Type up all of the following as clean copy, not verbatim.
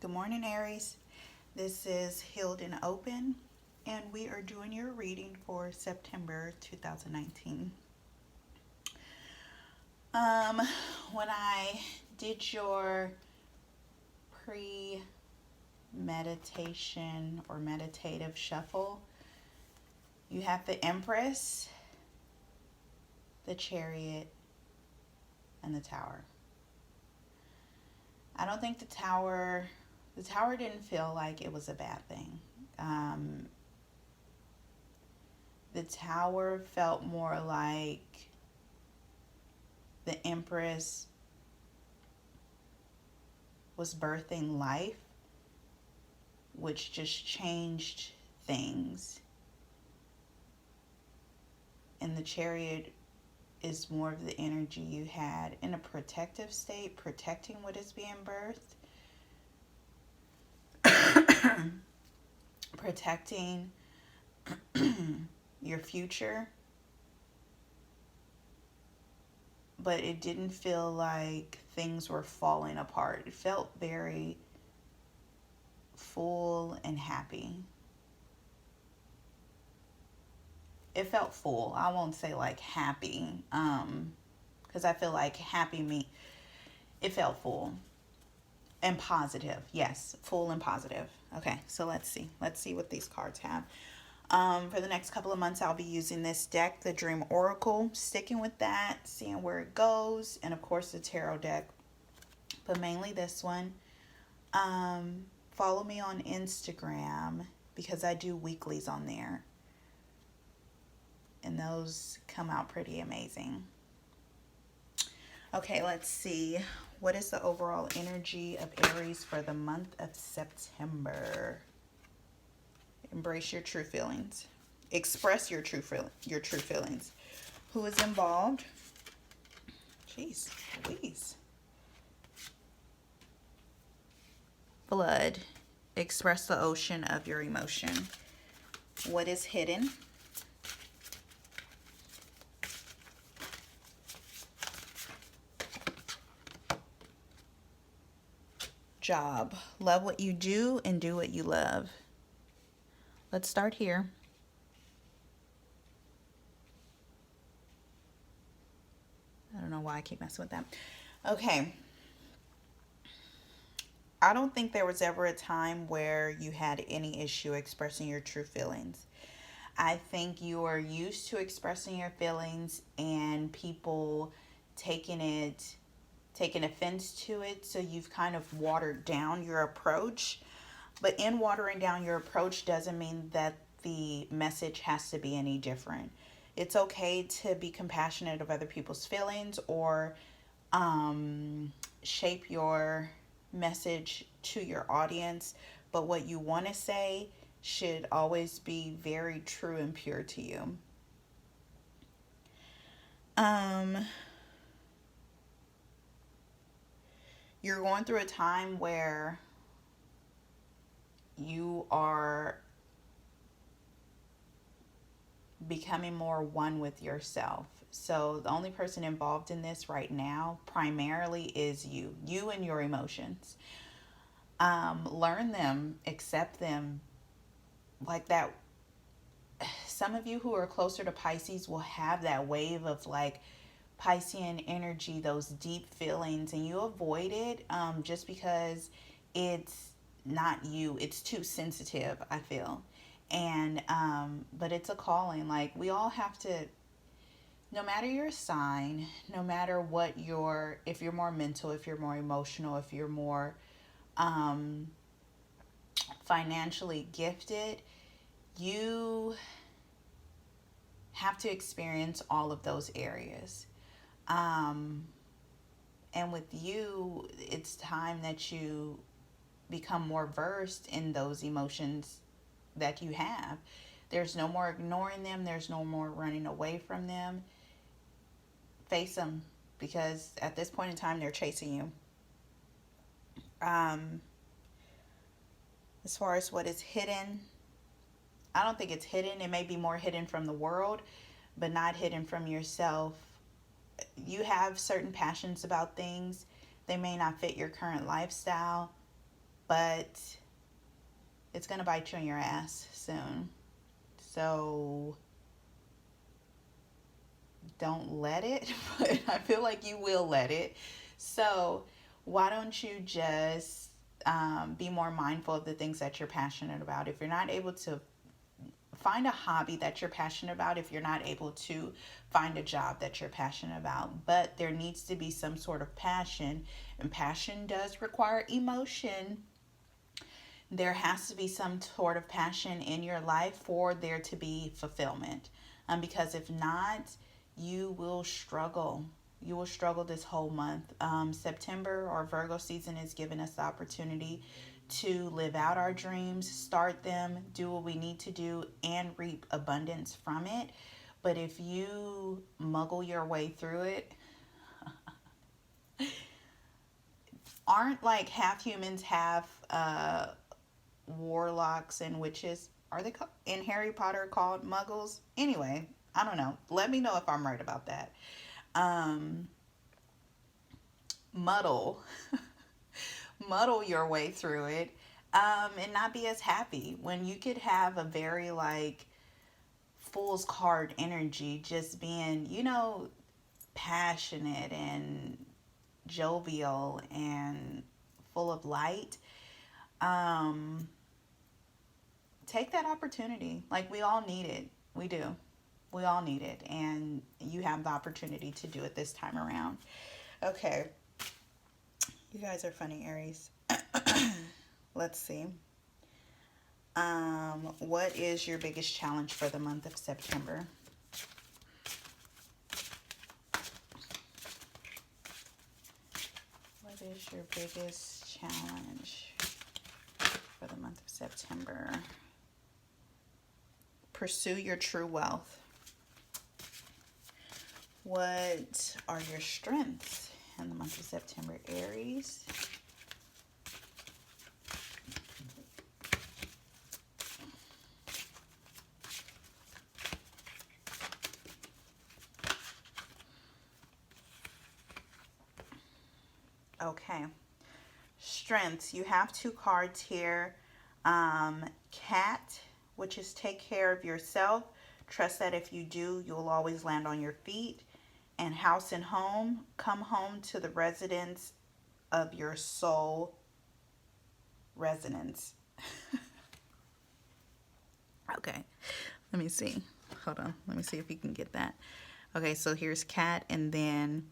Good morning, Aries. This is Healed and Open, and we are doing your reading for September 2019. Um, when I did your pre meditation or meditative shuffle, you have the Empress, the Chariot, and the Tower. I don't think the tower didn't feel like it was a bad thing. Um, the tower felt more like the Empress was birthing life, which just changed things. And the Chariot is more of the energy you had in a protective state, protecting what is being birthed, protecting your future, but it didn't feel like things were falling apart. It felt very full and happy. It felt full. I won't say like happy, because I feel like happy me. It felt full and positive. Yes, full and positive. Okay, so let's see. Let's see what these cards have. For the next couple of months, I'll be using this deck, the Dream Oracle, sticking with that, seeing where it goes, and of course the Tarot deck, but mainly this one. Follow me on Instagram because I do weeklies on there, and those come out pretty amazing. Okay, let's see. What is the overall energy of Aries for the month of September? Embrace your true feelings. Express your true feelings. Who is involved? Jeez, please. Blood. Express the ocean of your emotion. What is hidden? Job. Love what you do and do what you love. Let's start here. I don't know why I keep messing with that. Okay. I don't think there was ever a time where you had any issue expressing your true feelings. I think you are used to expressing your feelings and people taking it taking offense to it, so you've kind of watered down your approach. But in watering down your approach doesn't mean that the message has to be any different. It's okay to be compassionate of other people's feelings or shape your message to your audience, but what you want to say should always be very true and pure to you. Um, you're going through a time where you are becoming more one with yourself. So the only person involved in this right now primarily is you and your emotions. Learn them, accept them like that. Some of you who are closer to Pisces will have that wave of like Piscean energy, those deep feelings, and you avoid it just because it's not you. It's too sensitive, I feel. And but it's a calling. Like we all have to, no matter your sign, no matter what your, if you're more mental, if you're more emotional, if you're more um financially gifted, you have to experience all of those areas. Um, and with you, it's time that you become more versed in those emotions that you have. There's no more ignoring them, there's no more running away from them. Face them because at this point in time, they're chasing you. Um, as far as what is hidden, I don't think it's hidden. It may be more hidden from the world, but not hidden from yourself. You have certain passions about things. They may not fit your current lifestyle, but it's going to bite you in your ass soon. So don't let it, but I feel like you will let it. So why don't you just be more mindful of the things that you're passionate about? If you're not able to find a hobby that you're passionate about, if you're not able to find a job that you're passionate about, but there needs to be some sort of passion, and passion does require emotion. There has to be some sort of passion in your life for there to be fulfillment. Because if not, you will struggle. You will struggle this whole month. September, or Virgo season, is giving us the opportunity to live out our dreams, start them, do what we need to do, and reap abundance from it. But if you muggle your way through it, aren't like half humans, half warlocks and witches? Are they in Harry Potter called muggles? Anyway, I don't know. Let me know if I'm right about that. Um, muddle, muddle your way through it, and not be as happy when you could have a very like fool's card energy, just being, passionate and jovial and full of light. Um, take that opportunity. Like, we all need it. We do. We all need it. And you have the opportunity to do it this time around. Okay. You guys are funny, Aries. Let's see. What is your biggest challenge for the month of September? What is your biggest challenge for the month of September? Pursue your true wealth. What are your strengths in the month of September, Aries? Okay. Strengths. You have two cards here. Cat, which is take care of yourself. Trust that if you do, you'll always land on your feet. And house and home. Come home to the residence of your soul resonance. Okay. Let me see. Hold on. Let me see if you can get that. Okay, so here's cat, and then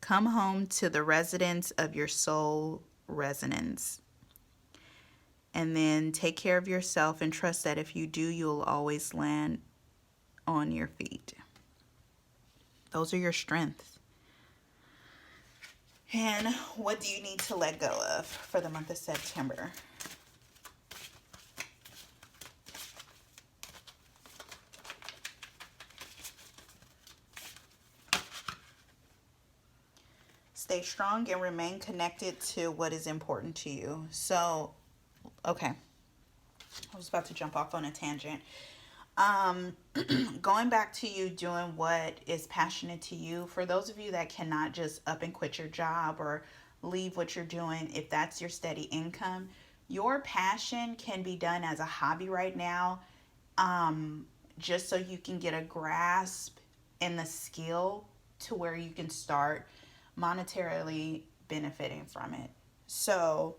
come home to the residence of your soul resonance. And then take care of yourself and trust that if you do, you'll always land on your feet. Those are your strengths. And what do you need to let go of for the month of September? Stay strong and remain connected to what is important to you. So, okay. I was about to jump off on a tangent. Going back to you doing what is passionate to you, for those of you that cannot just up and quit your job or leave what you're doing, if that's your steady income, your passion can be done as a hobby right now, just so you can get a grasp and the skill to where you can start monetarily benefiting from it. So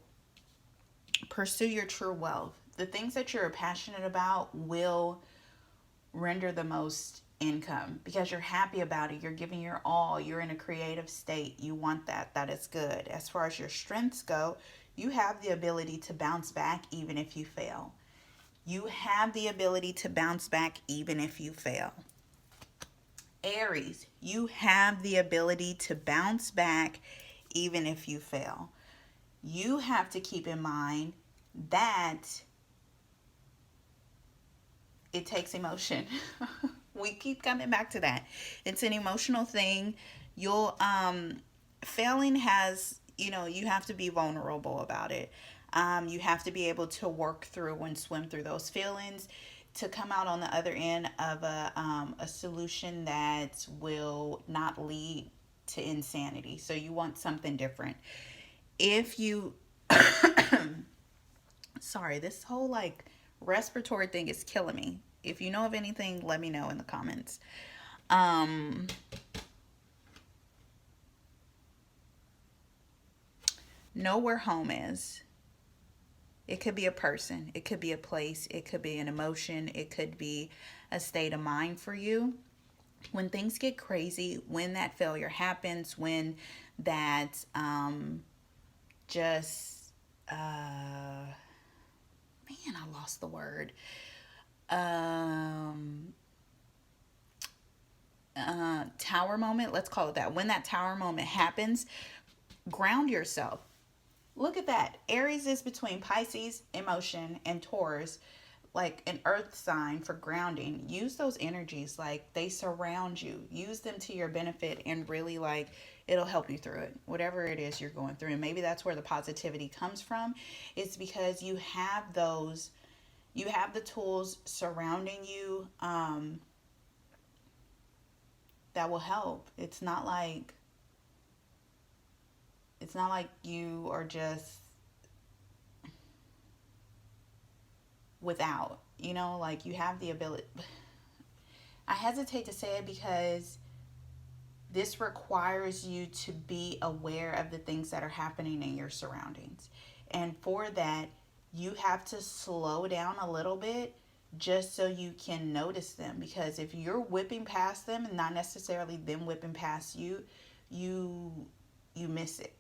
pursue your true wealth. The things that you're passionate about will render the most income because you're happy about it. You're giving your all. You're in a creative state. You want that. That is good. As far as your strengths go, you have the ability to bounce back even if you fail. You have the ability to bounce back even if you fail. Aries, you have the ability to bounce back even if you fail. You have to keep in mind that it takes emotion. We keep coming back to that. It's an emotional thing. You'll failing has, you have to be vulnerable about it. You have to be able to work through and swim through those feelings to come out on the other end of a solution that will not lead to insanity. So you want something different. If you sorry. This whole like respiratory thing is killing me. If you know of anything, let me know in the comments. Um, know where home is. It could be a person, it could be a place, it could be an emotion, it could be a state of mind for you. When things get crazy, when that failure happens, when that just man, I lost the word. Um Tower moment, let's call it that. When that tower moment happens, ground yourself. Look at that. Aries is between Pisces, emotion, and Taurus, like an earth sign for grounding. Use those energies like they surround you. Use them to your benefit and really like it'll help you through it. Whatever it is you're going through. And maybe that's where the positivity comes from. It's because you have the tools surrounding you that will help. It's not like you are just without, like you have the ability. I hesitate to say it because this requires you to be aware of the things that are happening in your surroundings. And for that, you have to slow down a little bit just so you can notice them. Because if you're whipping past them and not necessarily them whipping past you, you you miss it.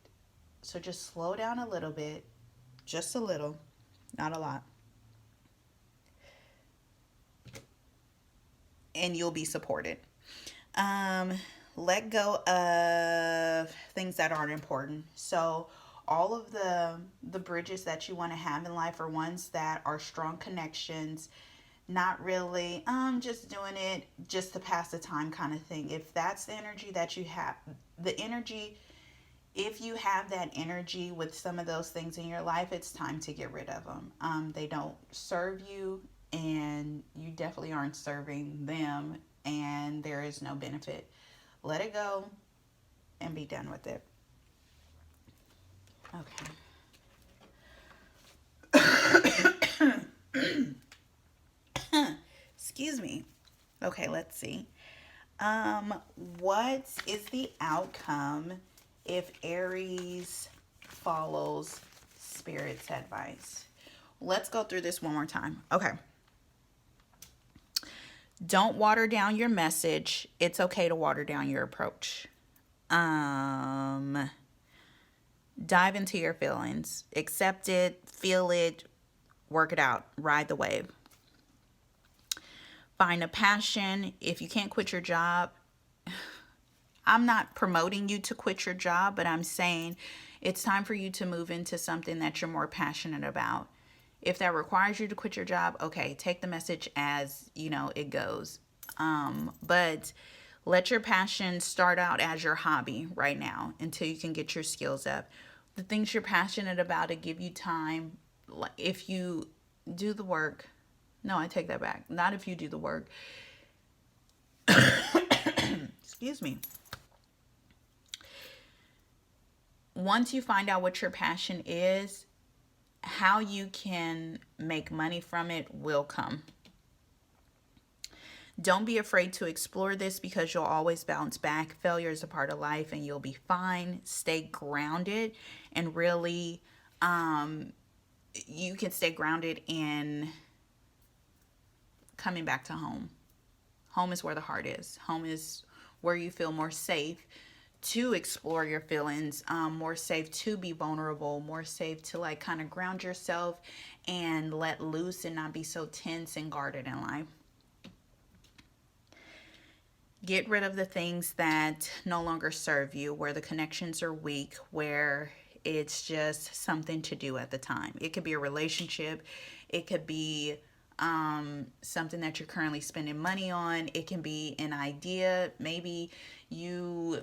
So just slow down a little bit, just a little, not a lot, and you'll be supported. Um, Let go of things that aren't important. So all of the bridges that you want to have in life are ones that are strong connections, not really just doing it just to pass the time kind of thing. If that's the energy that you have, the energy if you have that energy with some of those things in your life, it's time to get rid of them. They don't serve you, and you definitely aren't serving them, and there is no benefit. Let it go and be done with it. Okay. Excuse me. Okay, let's see. What is the outcome if Aries follows Spirit's advice? Let's go through this one more time. Okay. Don't water down your message. It's okay to water down your approach. Dive into your feelings. Accept it, feel it, work it out, ride the wave. Find a passion. If you can't quit your job, I'm not promoting you to quit your job, but I'm saying it's time for you to move into something that you're more passionate about. If that requires you to quit your job, okay, take the message as, it goes. But let your passion start out as your hobby right now until you can get your skills up. The things you're passionate about to give you time. If you do the work, no, I take that back. Not if you do the work. Excuse me. Once you find out what your passion is, how you can make money from it will come. Don't be afraid to explore this because you'll always bounce back. Failure is a part of life and you'll be fine. Stay grounded and really, you can stay grounded in coming back to home. Home is where the heart is. Home is where you feel more safe to explore your feelings, more safe to be vulnerable, more safe to like kind of ground yourself and let loose and not be so tense and guarded in life. Get rid of the things that no longer serve you, where the connections are weak, where it's just something to do at the time. It could be a relationship. It could be something that you're currently spending money on. It can be an idea. Maybe you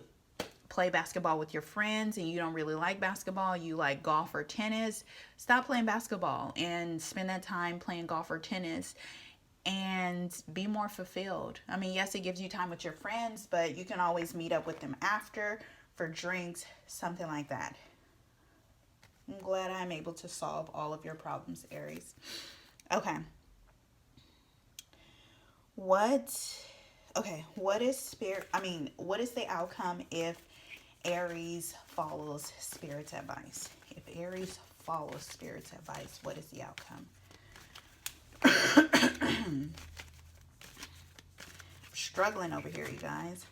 play basketball with your friends and you don't really like basketball. You like golf or tennis. Stop playing basketball and spend that time playing golf or tennis and be more fulfilled. I mean, yes, it gives you time with your friends, but you can always meet up with them after for drinks, something like that. I'm glad I'm able to solve all of your problems, Aries. Okay. What what is what is the outcome if Aries follows Spirit's advice? If Aries follows Spirit's advice, what is the outcome? Struggling over here, you guys.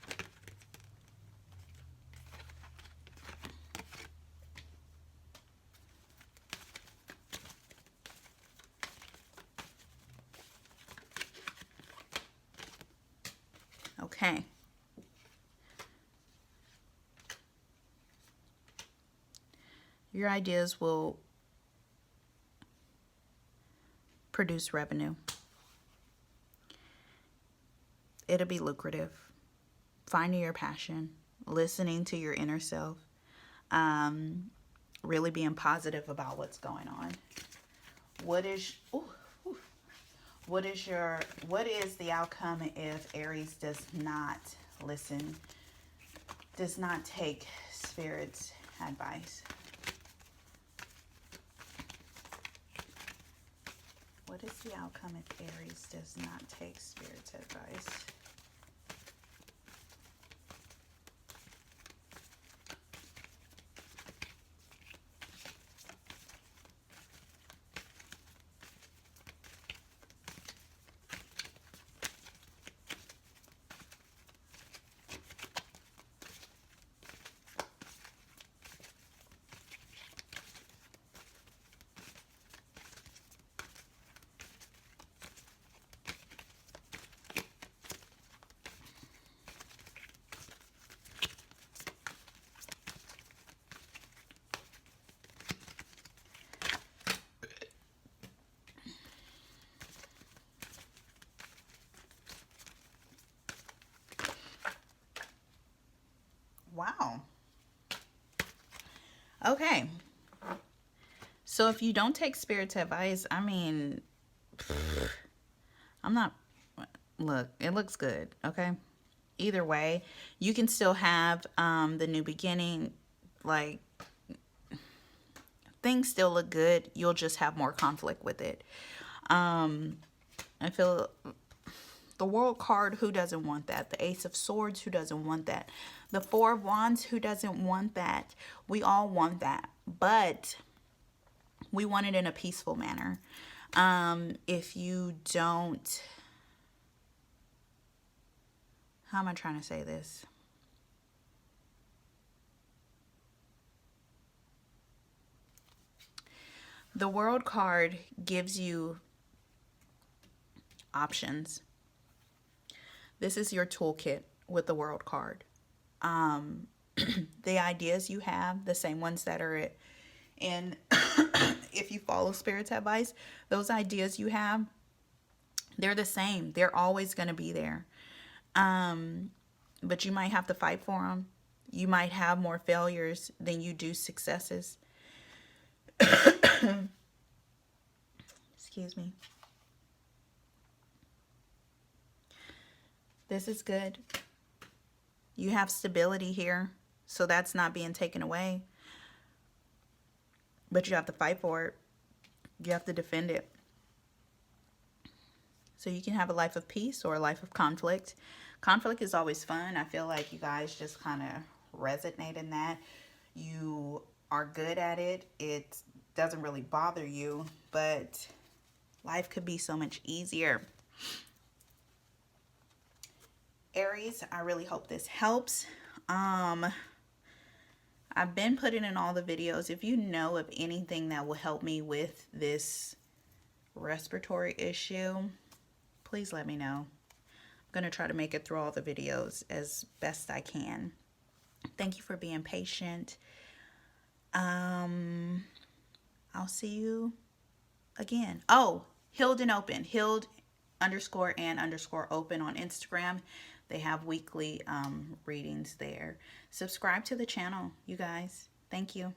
Okay. Your ideas will produce revenue. It'll be lucrative. Finding your passion, listening to your inner self, really being positive about what's going on. What is what is the outcome if Aries does not listen, does not take Spirit's advice? What is the outcome if Aries does not take Spirit's advice? Wow. Okay. So if you don't take Spirit's advice, I'm not, look, it looks good, okay? Either way, you can still have the new beginning, like, things still look good. You'll just have more conflict with it. I feel the World card, who doesn't want that? The Ace of Swords, who doesn't want that? The Four of Wands, who doesn't want that? We all want that, but we want it in a peaceful manner. If you don't, how am I trying to say this? The World card gives you options. This is your toolkit with the World card. The ideas you have, the same ones that are in, if you follow Spirit's advice, those ideas you have, they're the same. They're always going to be there. But you might have to fight for them. You might have more failures than you do successes. Excuse me. This is good. You have stability here, so that's not being taken away. But you have to fight for it. You have to defend it. So you can have a life of peace or a life of conflict. Conflict is always fun. I feel like you guys just kind of resonate in that. You are good at it. It doesn't really bother you, but life could be so much easier. Aries, I really hope this helps. I've been putting in all the videos. If you know of anything that will help me with this respiratory issue, please let me know. I'm going to try to make it through all the videos as best I can. Thank you for being patient. I'll see you again. Oh, Healed and Open. Healed _and_ open on Instagram. They have weekly readings there. Subscribe to the channel, you guys. Thank you.